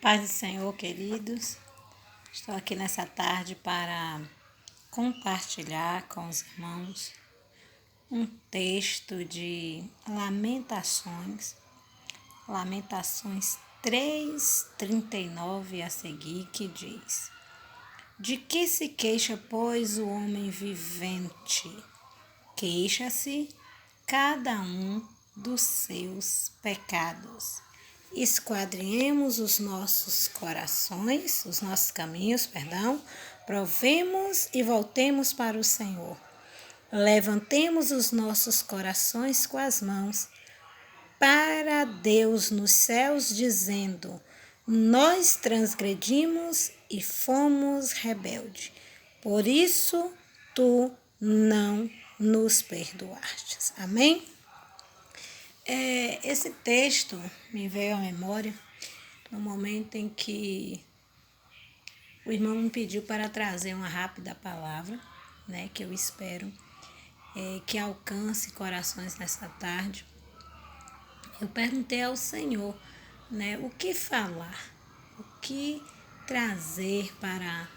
Paz do Senhor, queridos. Estou aqui nessa tarde para compartilhar com os irmãos um texto de Lamentações 3:39 a seguir, que diz: De que se queixa, pois, o homem vivente? Queixa-se cada um dos seus pecados. Esquadrinhemos os nossos caminhos, provemos e voltemos para o Senhor. Levantemos os nossos corações com as mãos para Deus nos céus, dizendo: Nós transgredimos e fomos rebeldes. Por isso tu não nos perdoastes. Amém? Esse texto me veio à memória no momento em que o irmão me pediu para trazer uma rápida palavra, né, que eu espero que alcance corações nessa tarde. Eu perguntei ao Senhor, né, o que falar, o que trazer para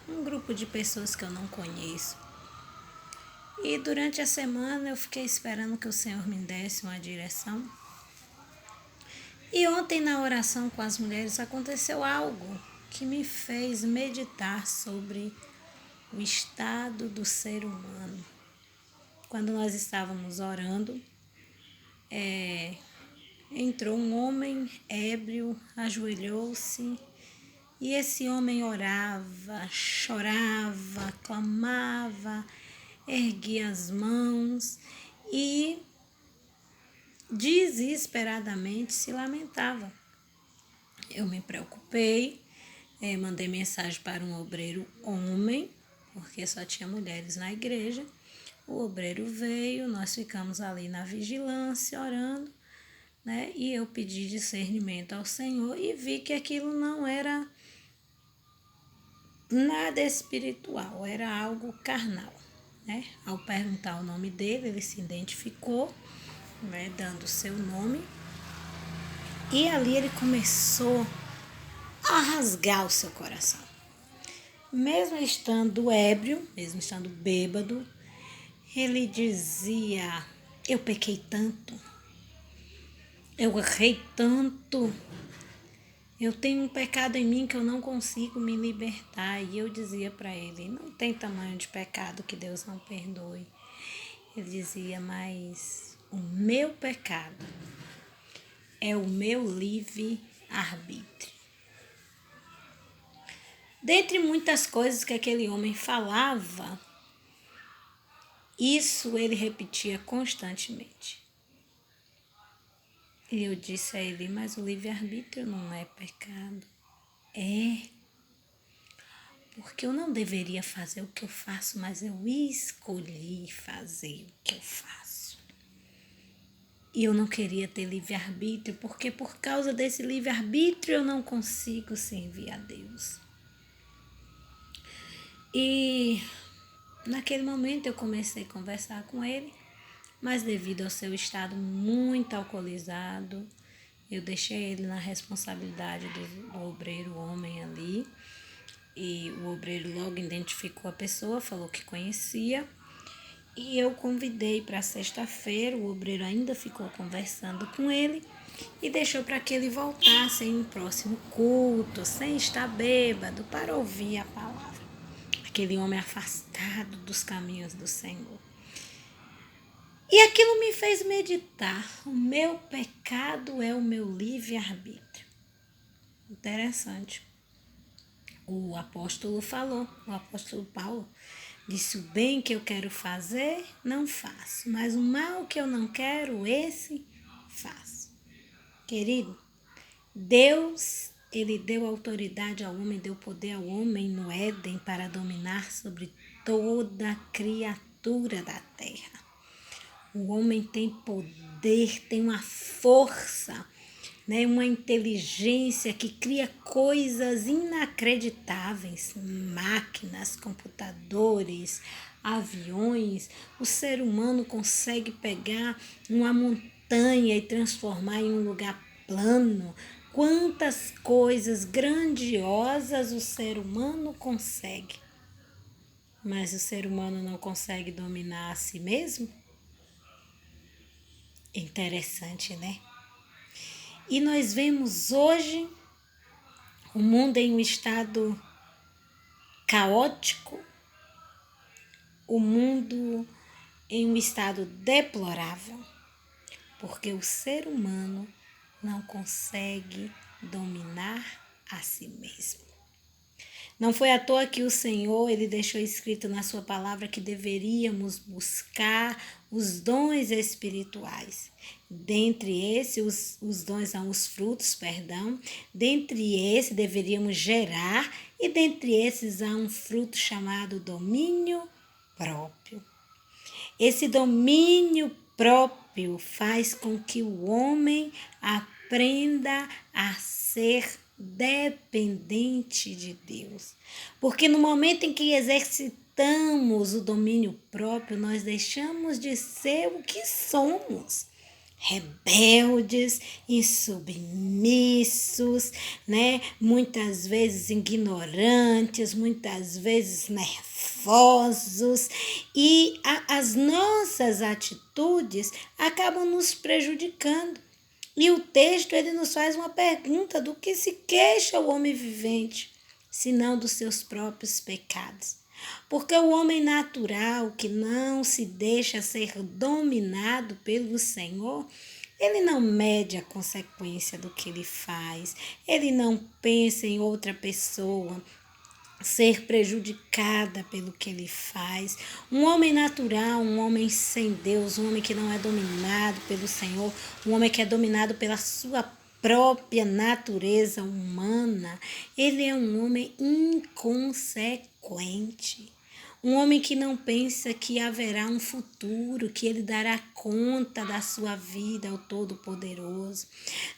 um grupo de pessoas que eu não conheço. E durante a semana eu fiquei esperando que o Senhor me desse uma direção. E ontem na oração com as mulheres aconteceu algo que me fez meditar sobre o estado do ser humano. Quando nós estávamos orando, entrou um homem ébrio, ajoelhou-se, e esse homem orava, chorava, clamava, erguia as mãos e desesperadamente se lamentava. Eu me preocupei, mandei mensagem para um obreiro homem, porque só tinha mulheres na igreja. O obreiro veio, nós ficamos ali na vigilância, orando, né? E eu pedi discernimento ao Senhor e vi que aquilo não era nada espiritual, era algo carnal, né? Ao perguntar o nome dele, ele se identificou, né, dando o seu nome, e ali ele começou a rasgar o seu coração. Mesmo estando ébrio, mesmo estando bêbado, ele dizia: eu pequei tanto, eu errei tanto, eu tenho um pecado em mim que eu não consigo me libertar. E eu dizia para ele: não tem tamanho de pecado que Deus não perdoe. Ele dizia: mas o meu pecado é o meu livre-arbítrio. Dentre muitas coisas que aquele homem falava, isso ele repetia constantemente. E eu disse a ele: mas o livre-arbítrio não é pecado. É. Porque eu não deveria fazer o que eu faço, mas eu escolhi fazer o que eu faço. E eu não queria ter livre-arbítrio, porque por causa desse livre-arbítrio eu não consigo servir a Deus. E naquele momento eu comecei a conversar com ele, mas devido ao seu estado muito alcoolizado, eu deixei ele na responsabilidade do obreiro homem ali. E o obreiro logo identificou a pessoa, falou que conhecia. E eu convidei para sexta-feira, o obreiro ainda ficou conversando com ele e deixou para que ele voltasse em um próximo culto, sem estar bêbado, para ouvir a palavra. Aquele homem afastado dos caminhos do Senhor. E aquilo me fez meditar: o meu pecado é o meu livre-arbítrio. Interessante. O apóstolo Paulo disse: o bem que eu quero fazer, não faço, mas o mal que eu não quero, esse faço. Querido, Deus, ele deu autoridade ao homem, deu poder ao homem no Éden para dominar sobre toda criatura da terra. O homem tem poder, tem uma força, né, uma inteligência que cria coisas inacreditáveis, máquinas, computadores, aviões. O ser humano consegue pegar uma montanha e transformar em um lugar plano, quantas coisas grandiosas o ser humano consegue. Mas o ser humano não consegue dominar a si mesmo? Interessante, né? E nós vemos hoje o mundo em um estado caótico, o mundo em um estado deplorável, porque o ser humano não consegue dominar a si mesmo. Não foi à toa que o Senhor, ele deixou escrito na sua palavra que deveríamos buscar os dons espirituais. Dentre esses, os dons são os frutos, perdão. Dentre esses deveríamos gerar e dentre esses há um fruto chamado domínio próprio. Esse domínio próprio faz com que o homem aprenda a ser dependente de Deus. Porque no momento em que exercitamos o domínio próprio, nós deixamos de ser o que somos. Rebeldes, insubmissos, né? Muitas vezes ignorantes, muitas vezes nervosos, e as nossas atitudes acabam nos prejudicando. E o texto ele nos faz uma pergunta: do que se queixa o homem vivente, senão dos seus próprios pecados? Porque o homem natural, que não se deixa ser dominado pelo Senhor, ele não mede a consequência do que ele faz, ele não pensa em outra pessoa ser prejudicada pelo que ele faz. Um homem natural, um homem sem Deus, um homem que não é dominado pelo Senhor, um homem que é dominado pela sua própria natureza humana, ele é um homem inconsequente. Um homem que não pensa que haverá um futuro, que ele dará conta da sua vida ao Todo-Poderoso.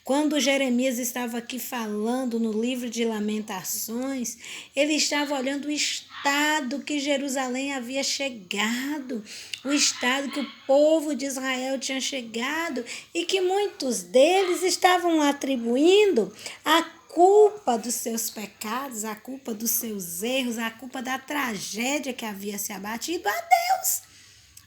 Quando Jeremias estava aqui falando no livro de Lamentações, ele estava olhando o estado que Jerusalém havia chegado, o estado que o povo de Israel tinha chegado e que muitos deles estavam atribuindo a culpa dos seus pecados, a culpa dos seus erros, a culpa da tragédia que havia se abatido a Deus.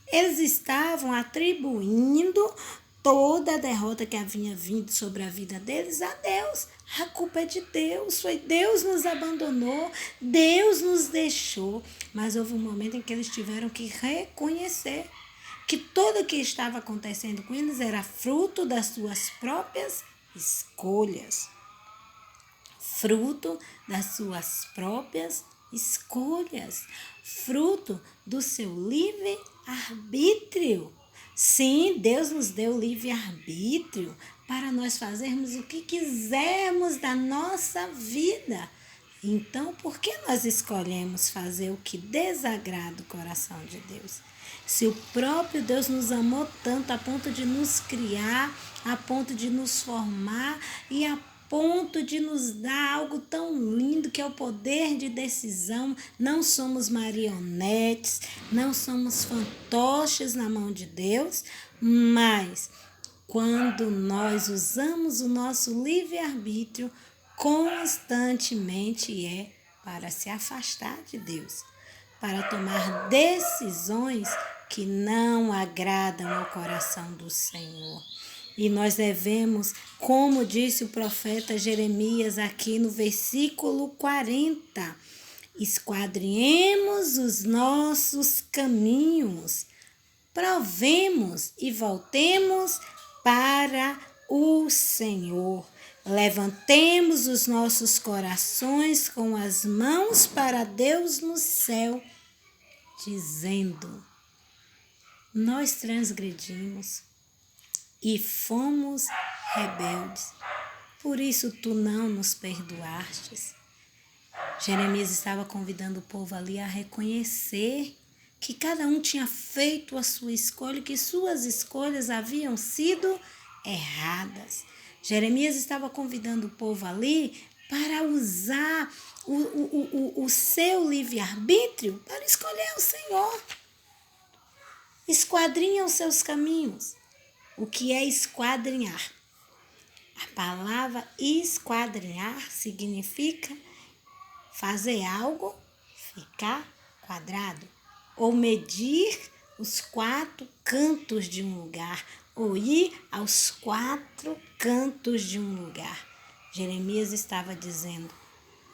Eles estavam atribuindo toda a derrota que havia vindo sobre a vida deles a Deus. A culpa é de Deus, foi Deus nos abandonou, Deus nos deixou. Mas houve um momento em que eles tiveram que reconhecer que tudo o que estava acontecendo com eles era fruto das suas próprias escolhas. Fruto das suas próprias escolhas, fruto do seu livre-arbítrio. Sim, Deus nos deu livre-arbítrio para nós fazermos o que quisermos da nossa vida. Então, por que nós escolhemos fazer o que desagrada o coração de Deus? Se o próprio Deus nos amou tanto a ponto de nos criar, a ponto de nos formar e a ponto de nos dar algo tão lindo que é o poder de decisão. Não somos marionetes, não somos fantoches na mão de Deus, mas quando nós usamos o nosso livre-arbítrio constantemente é para se afastar de Deus, para tomar decisões que não agradam ao coração do Senhor. E nós devemos, como disse o profeta Jeremias aqui no versículo 40, esquadrinhemos os nossos caminhos, provemos e voltemos para o Senhor. Levantemos os nossos corações com as mãos para Deus no céu, dizendo: nós transgredimos e fomos rebeldes, por isso tu não nos perdoastes. Jeremias estava convidando o povo ali a reconhecer que cada um tinha feito a sua escolha e que suas escolhas haviam sido erradas. Jeremias estava convidando o povo ali para usar o seu livre-arbítrio para escolher o Senhor. Esquadrinha os seus caminhos. O que é esquadrinhar? A palavra esquadrinhar significa fazer algo ficar quadrado, ou medir os 4 cantos de um lugar, ou ir aos 4 cantos de um lugar. Jeremias estava dizendo: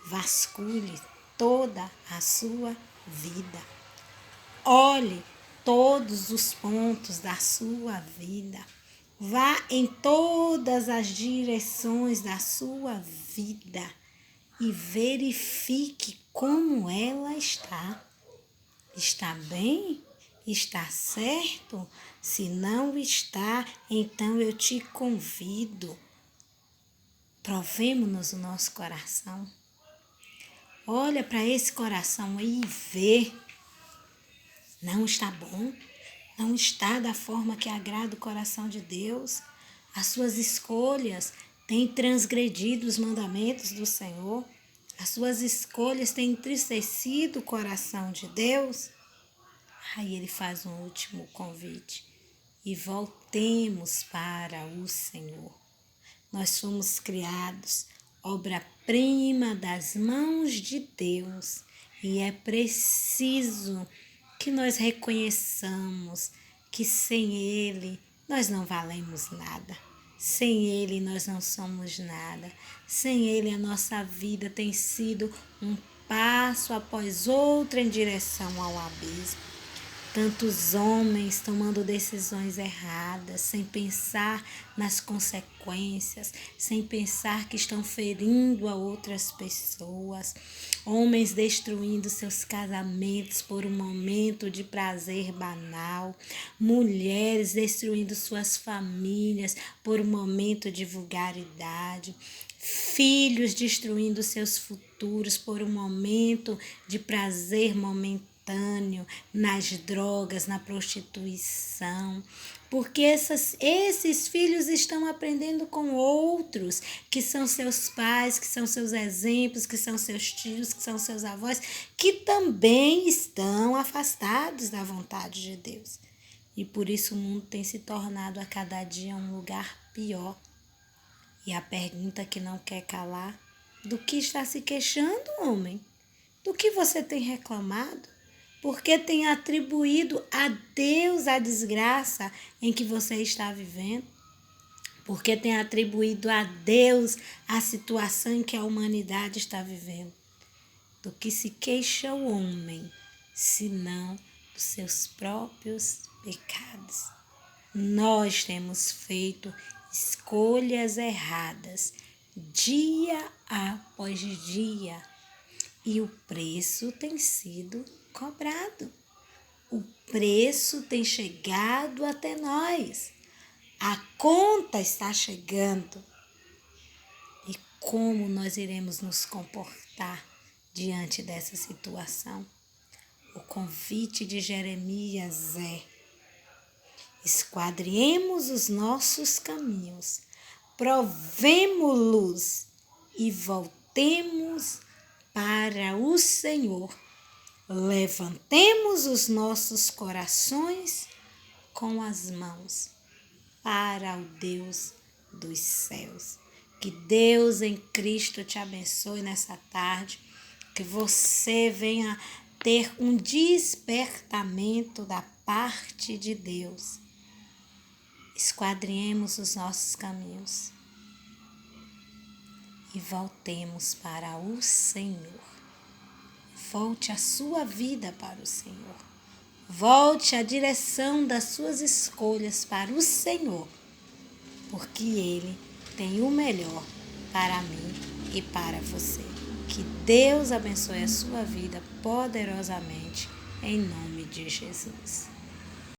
vasculhe toda a sua vida. Olhe todos os pontos da sua vida. Vá em todas as direções da sua vida e verifique como ela está. Está bem? Está certo? Se não está, então eu te convido. Provemos-nos o nosso coração. Olha para esse coração aí e vê. Não está bom? Não está da forma que agrada o coração de Deus? As suas escolhas têm transgredido os mandamentos do Senhor? As suas escolhas têm entristecido o coração de Deus? Aí ele faz um último convite. E voltemos para o Senhor. Nós fomos criados, obra-prima das mãos de Deus. E é preciso que nós reconheçamos que sem Ele nós não valemos nada. Sem Ele nós não somos nada. Sem Ele a nossa vida tem sido um passo após outro em direção ao abismo. Tantos homens tomando decisões erradas, sem pensar nas consequências, sem pensar que estão ferindo a outras pessoas. Homens destruindo seus casamentos por um momento de prazer banal. Mulheres destruindo suas famílias por um momento de vulgaridade. Filhos destruindo seus futuros por um momento de prazer momentâneo, nas drogas, na prostituição, porque esses filhos estão aprendendo com outros, que são seus pais, que são seus exemplos, que são seus tios, que são seus avós, que também estão afastados da vontade de Deus. E por isso o mundo tem se tornado a cada dia um lugar pior. E a pergunta que não quer calar: do que está se queixando, homem? Do que você tem reclamado? Porque tem atribuído a Deus a desgraça em que você está vivendo? Porque tem atribuído a Deus a situação em que a humanidade está vivendo? Do que se queixa o homem, senão dos seus próprios pecados? Nós temos feito escolhas erradas, dia após dia, e o preço tem sido cobrado. O preço tem chegado até nós. A conta está chegando. E como nós iremos nos comportar diante dessa situação? O convite de Jeremias é: esquadriemos os nossos caminhos, provemo-los e voltemos para o Senhor. Levantemos os nossos corações com as mãos para o Deus dos céus. Que Deus em Cristo te abençoe nessa tarde, que você venha ter um despertamento da parte de Deus. Esquadrinhemos os nossos caminhos e voltemos para o Senhor. Volte a sua vida para o Senhor. Volte a direção das suas escolhas para o Senhor, porque Ele tem o melhor para mim e para você. Que Deus abençoe a sua vida poderosamente, em nome de Jesus.